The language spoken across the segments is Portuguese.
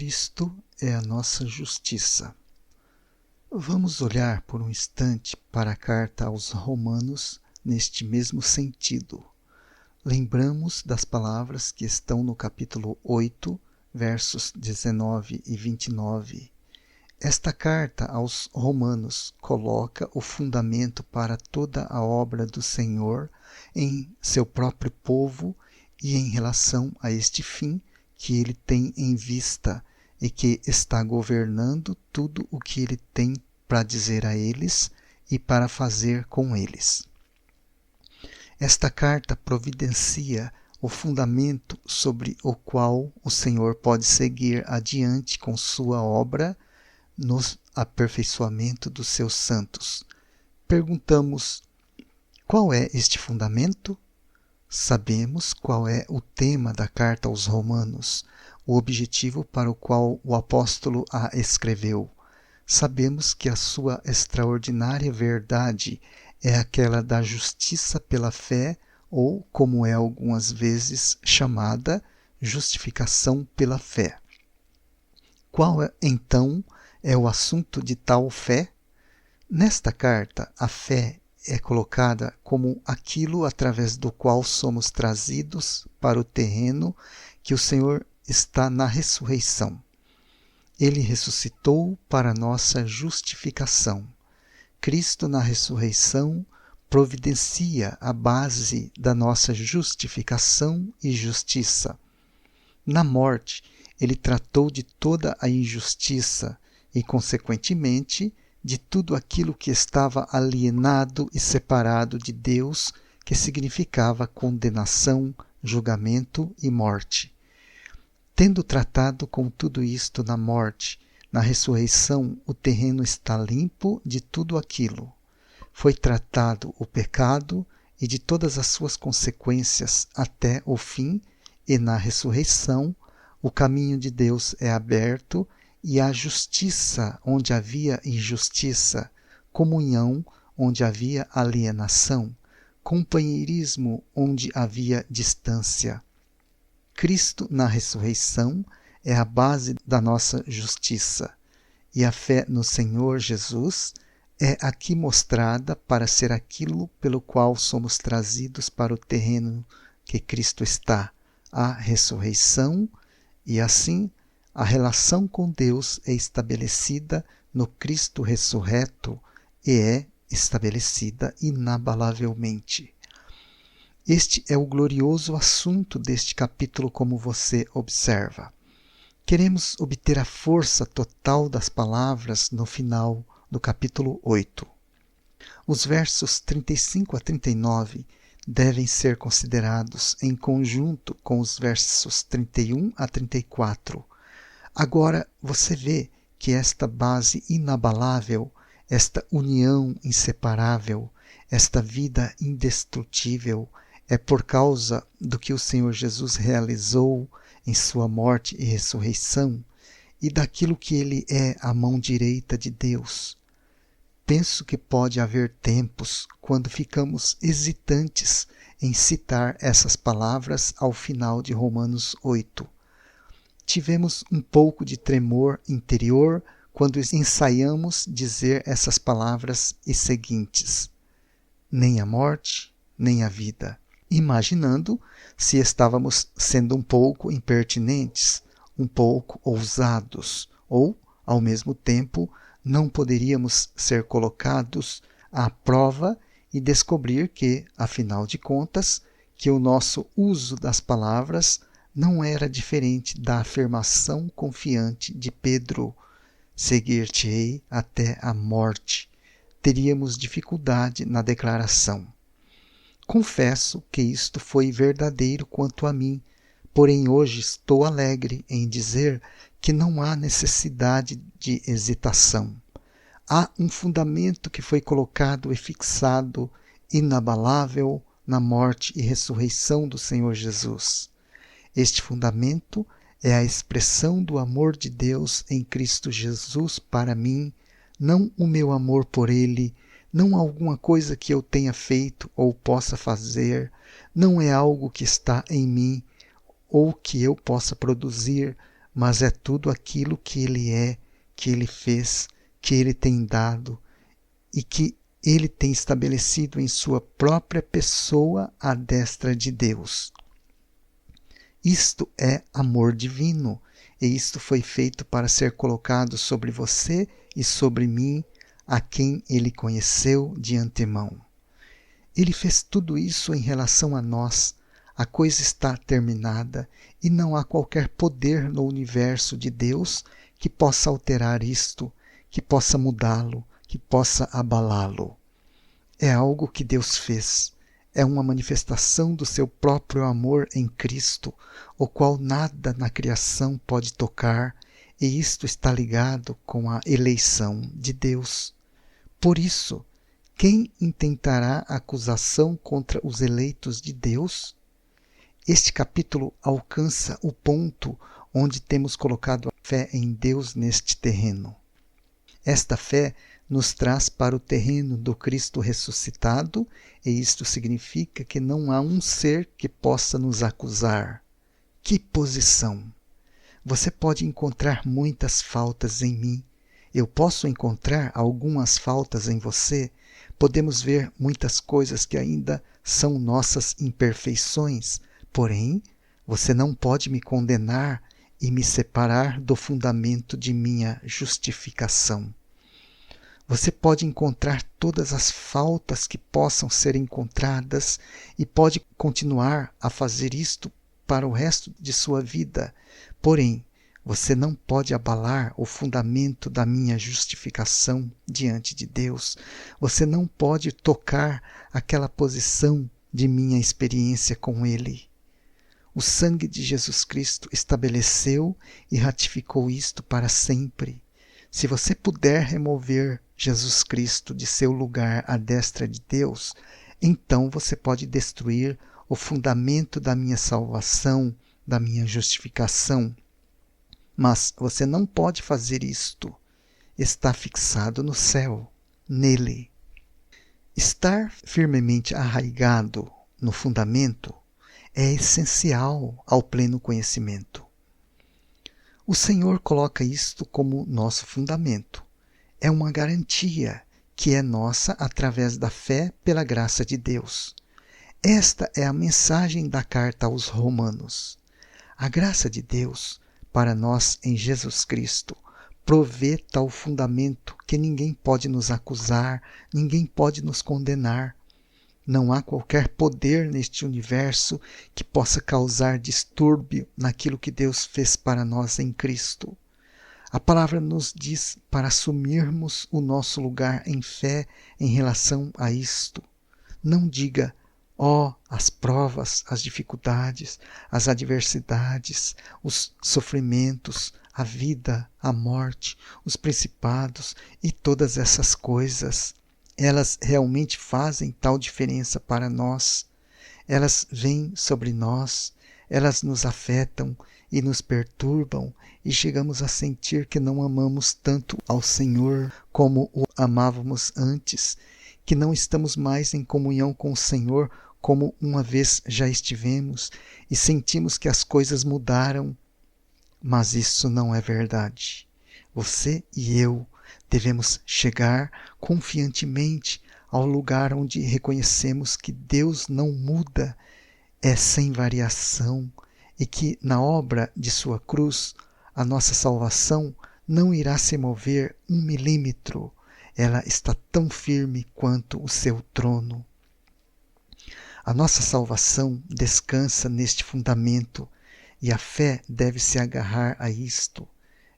Cristo é a nossa justiça. Vamos olhar por um instante para a carta aos Romanos neste mesmo sentido. Lembramos das palavras que estão no capítulo 8, versos 19 e 29. Esta carta aos Romanos coloca o fundamento para toda a obra do Senhor em seu próprio povo e em relação a este fim que ele tem em vista e que está governando tudo o que ele tem para dizer a eles e para fazer com eles. Esta carta providencia o fundamento sobre o qual o Senhor pode seguir adiante com sua obra no aperfeiçoamento dos seus santos. Perguntamos: qual é este fundamento? Sabemos qual é o tema da carta aos Romanos, o objetivo para o qual o apóstolo a escreveu. Sabemos que a sua extraordinária verdade é aquela da justiça pela fé, ou, como é algumas vezes chamada, justificação pela fé. Qual é, então, é o assunto de tal fé? Nesta carta, a fé é colocada como aquilo através do qual somos trazidos para o terreno que o Senhor está na ressurreição. Ele ressuscitou para nossa justificação. Cristo na ressurreição providencia a base da nossa justificação e justiça. Na morte, ele tratou de toda a injustiça e, consequentemente, de tudo aquilo que estava alienado e separado de Deus, que significava condenação, julgamento e morte. Tendo tratado com tudo isto na morte, na ressurreição o terreno está limpo de tudo aquilo. Foi tratado o pecado e de todas as suas consequências até o fim, e na ressurreição o caminho de Deus é aberto e há justiça onde havia injustiça, comunhão onde havia alienação, companheirismo onde havia distância. Cristo na ressurreição é a base da nossa justiça, e a fé no Senhor Jesus é aqui mostrada para ser aquilo pelo qual somos trazidos para o terreno que Cristo está, a ressurreição, e assim a relação com Deus é estabelecida no Cristo ressurreto e é estabelecida inabalavelmente. Este é o glorioso assunto deste capítulo, como você observa. Queremos obter a força total das palavras no final do capítulo 8. Os versos 35 a 39 devem ser considerados em conjunto com os versos 31 a 34. Agora você vê que esta base inabalável, esta união inseparável, esta vida indestrutível é por causa do que o Senhor Jesus realizou em sua morte e ressurreição e daquilo que ele é à mão direita de Deus. Penso que pode haver tempos quando ficamos hesitantes em citar essas palavras ao final de Romanos 8. Tivemos um pouco de tremor interior quando ensaiamos dizer essas palavras e seguintes: nem a morte, nem a vida, imaginando se estávamos sendo um pouco impertinentes, um pouco ousados, ou, ao mesmo tempo, não poderíamos ser colocados à prova e descobrir que, afinal de contas, que o nosso uso das palavras não era diferente da afirmação confiante de Pedro: seguir-te-ei até a morte. Teríamos dificuldade na declaração. Confesso que isto foi verdadeiro quanto a mim, porém hoje estou alegre em dizer que não há necessidade de hesitação. Há um fundamento que foi colocado e fixado, inabalável, na morte e ressurreição do Senhor Jesus. Este fundamento é a expressão do amor de Deus em Cristo Jesus para mim, não o meu amor por Ele, não alguma coisa que eu tenha feito ou possa fazer, não é algo que está em mim ou que eu possa produzir, mas é tudo aquilo que Ele é, que Ele fez, que Ele tem dado e que Ele tem estabelecido em sua própria pessoa à destra de Deus. Isto é amor divino, e isto foi feito para ser colocado sobre você e sobre mim, a quem Ele conheceu de antemão. Ele fez tudo isso em relação a nós. A coisa está terminada e não há qualquer poder no universo de Deus que possa alterar isto, que possa mudá-lo, que possa abalá-lo. É algo que Deus fez. É uma manifestação do seu próprio amor em Cristo, o qual nada na criação pode tocar, e isto está ligado com a eleição de Deus. Por isso, quem intentará acusação contra os eleitos de Deus? Este capítulo alcança o ponto onde temos colocado a fé em Deus neste terreno. Esta fé nos traz para o terreno do Cristo ressuscitado, e isto significa que não há um ser que possa nos acusar. Que posição! Você pode encontrar muitas faltas em mim. Eu posso encontrar algumas faltas em você. Podemos ver muitas coisas que ainda são nossas imperfeições. Porém, você não pode me condenar e me separar do fundamento de minha justificação. Você pode encontrar todas as faltas que possam ser encontradas e pode continuar a fazer isto para o resto de sua vida. Porém, você não pode abalar o fundamento da minha justificação diante de Deus. Você não pode tocar aquela posição de minha experiência com Ele. O sangue de Jesus Cristo estabeleceu e ratificou isto para sempre. Se você puder remover Jesus Cristo de seu lugar à destra de Deus, então você pode destruir o fundamento da minha salvação, da minha justificação. Mas você não pode fazer isto. Está fixado no céu, nele. Estar firmemente arraigado no fundamento é essencial ao pleno conhecimento. O Senhor coloca isto como nosso fundamento. É uma garantia que é nossa através da fé pela graça de Deus. Esta é a mensagem da carta aos Romanos. A graça de Deus para nós em Jesus Cristo provê tal fundamento que ninguém pode nos acusar, ninguém pode nos condenar. Não há qualquer poder neste universo que possa causar distúrbio naquilo que Deus fez para nós em Cristo. A palavra nos diz para assumirmos o nosso lugar em fé em relação a isto. Não diga, as provas, as dificuldades, as adversidades, os sofrimentos, a vida, a morte, os principados e todas essas coisas. Elas realmente fazem tal diferença para nós. Elas vêm sobre nós, elas nos afetam e nos perturbam e chegamos a sentir que não amamos tanto ao Senhor como o amávamos antes, que não estamos mais em comunhão com o Senhor como uma vez já estivemos e sentimos que as coisas mudaram. Mas isso não é verdade. Você e eu devemos chegar confiantemente ao lugar onde reconhecemos que Deus não muda, é sem variação, e que na obra de sua cruz a nossa salvação não irá se mover 1 milímetro. Ela está tão firme quanto o seu trono. A nossa salvação descansa neste fundamento e a fé deve se agarrar a isto.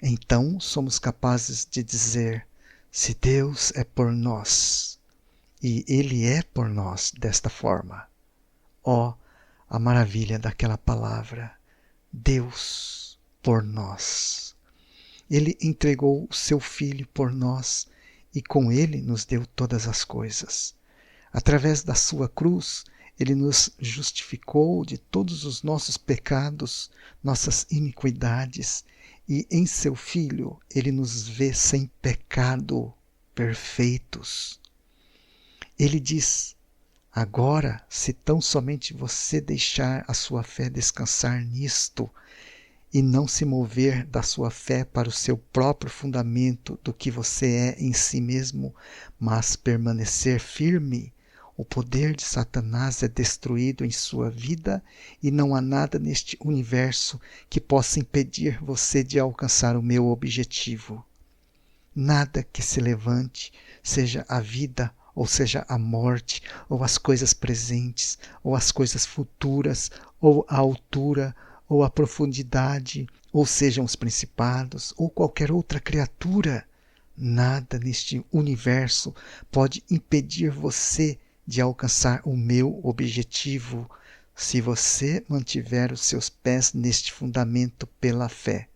Então somos capazes de dizer, se Deus é por nós, e Ele é por nós desta forma. A maravilha daquela palavra, Deus por nós. Ele entregou o seu Filho por nós e com Ele nos deu todas as coisas. Através da sua cruz, Ele nos justificou de todos os nossos pecados, nossas iniquidades, e em seu Filho Ele nos vê sem pecado, perfeitos. Ele diz, agora, se tão somente você deixar a sua fé descansar nisto, e não se mover da sua fé para o seu próprio fundamento do que você é em si mesmo, mas permanecer firme, o poder de Satanás é destruído em sua vida e não há nada neste universo que possa impedir você de alcançar o meu objetivo. Nada que se levante, seja a vida, ou seja a morte, ou as coisas presentes, ou as coisas futuras, ou a altura, ou a profundidade, ou sejam os principados, ou qualquer outra criatura, nada neste universo pode impedir você de alcançar o meu objetivo, se você mantiver os seus pés neste fundamento pela fé.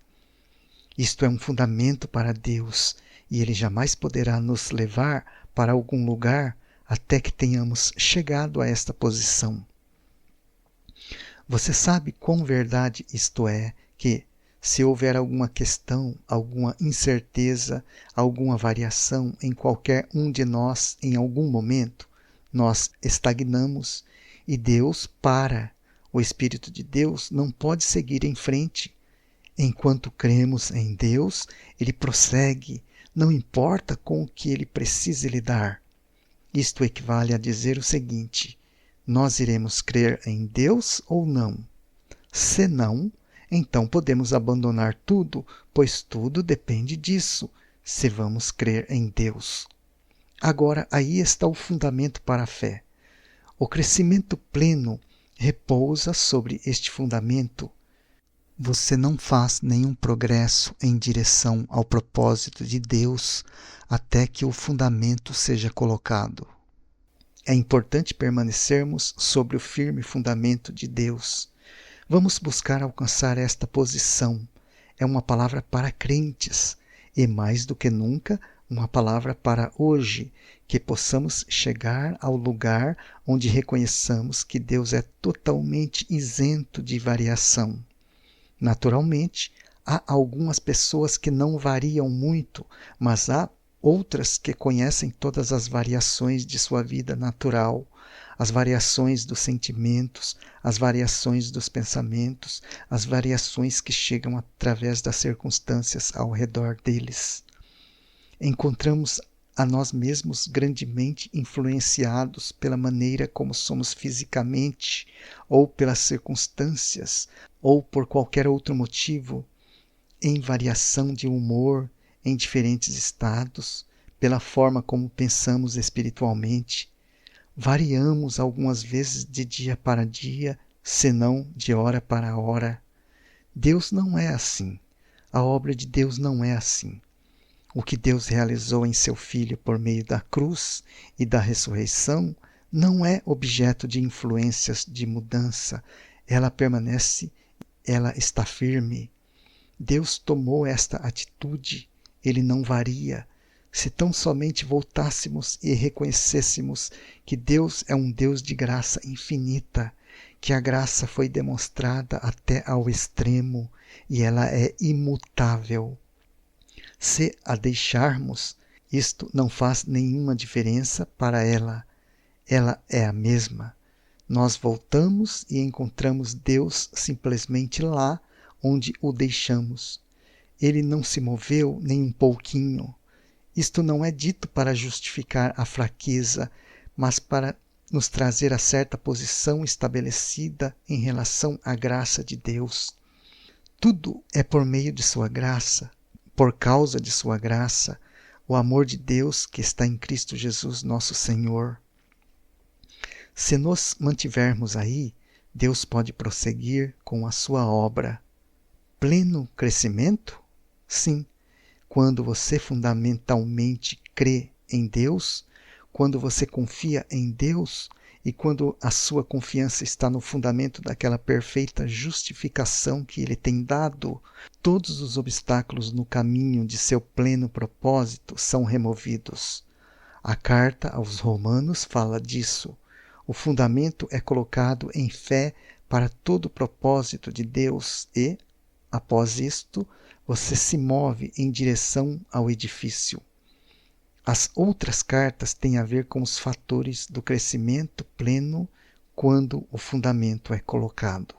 Isto é um fundamento para Deus, e Ele jamais poderá nos levar para algum lugar até que tenhamos chegado a esta posição. Você sabe quão verdade isto é, que se houver alguma questão, alguma incerteza, alguma variação em qualquer um de nós em algum momento, nós estagnamos e Deus para. O Espírito de Deus não pode seguir em frente. Enquanto cremos em Deus, Ele prossegue, não importa com o que Ele precise lidar. Isto equivale a dizer o seguinte: nós iremos crer em Deus ou não? Se não, então podemos abandonar tudo, pois tudo depende disso, se vamos crer em Deus. Agora, aí está o fundamento para a fé. O crescimento pleno repousa sobre este fundamento. Você não faz nenhum progresso em direção ao propósito de Deus até que o fundamento seja colocado. É importante permanecermos sobre o firme fundamento de Deus. Vamos buscar alcançar esta posição. É uma palavra para crentes e, mais do que nunca, uma palavra para hoje, que possamos chegar ao lugar onde reconheçamos que Deus é totalmente isento de variação. Naturalmente, há algumas pessoas que não variam muito, mas há outras que conhecem todas as variações de sua vida natural, as variações dos sentimentos, as variações dos pensamentos, as variações que chegam através das circunstâncias ao redor deles. Encontramos a nós mesmos grandemente influenciados pela maneira como somos fisicamente, ou pelas circunstâncias, ou por qualquer outro motivo, em variação de humor, em diferentes estados, pela forma como pensamos espiritualmente. Variamos algumas vezes de dia para dia, senão de hora para hora. Deus não é assim. A obra de Deus não é assim. O que Deus realizou em seu Filho por meio da cruz e da ressurreição não é objeto de influências de mudança. Ela permanece, ela está firme. Deus tomou esta atitude, Ele não varia. Se tão somente voltássemos e reconhecêssemos que Deus é um Deus de graça infinita, que a graça foi demonstrada até ao extremo e ela é imutável. Se a deixarmos, isto não faz nenhuma diferença para ela. Ela é a mesma. Nós voltamos e encontramos Deus simplesmente lá onde o deixamos. Ele não se moveu nem um pouquinho. Isto não é dito para justificar a fraqueza, mas para nos trazer a certa posição estabelecida em relação à graça de Deus. Tudo é por meio de sua graça, por causa de sua graça, o amor de Deus que está em Cristo Jesus, nosso Senhor. Se nos mantivermos aí, Deus pode prosseguir com a sua obra. Pleno crescimento? Sim. Quando você fundamentalmente crê em Deus, quando você confia em Deus e quando a sua confiança está no fundamento daquela perfeita justificação que Ele tem dado, todos os obstáculos no caminho de seu pleno propósito são removidos. A carta aos Romanos fala disso. O fundamento é colocado em fé para todo o propósito de Deus e, após isto, você se move em direção ao edifício. As outras cartas têm a ver com os fatores do crescimento pleno quando o fundamento é colocado.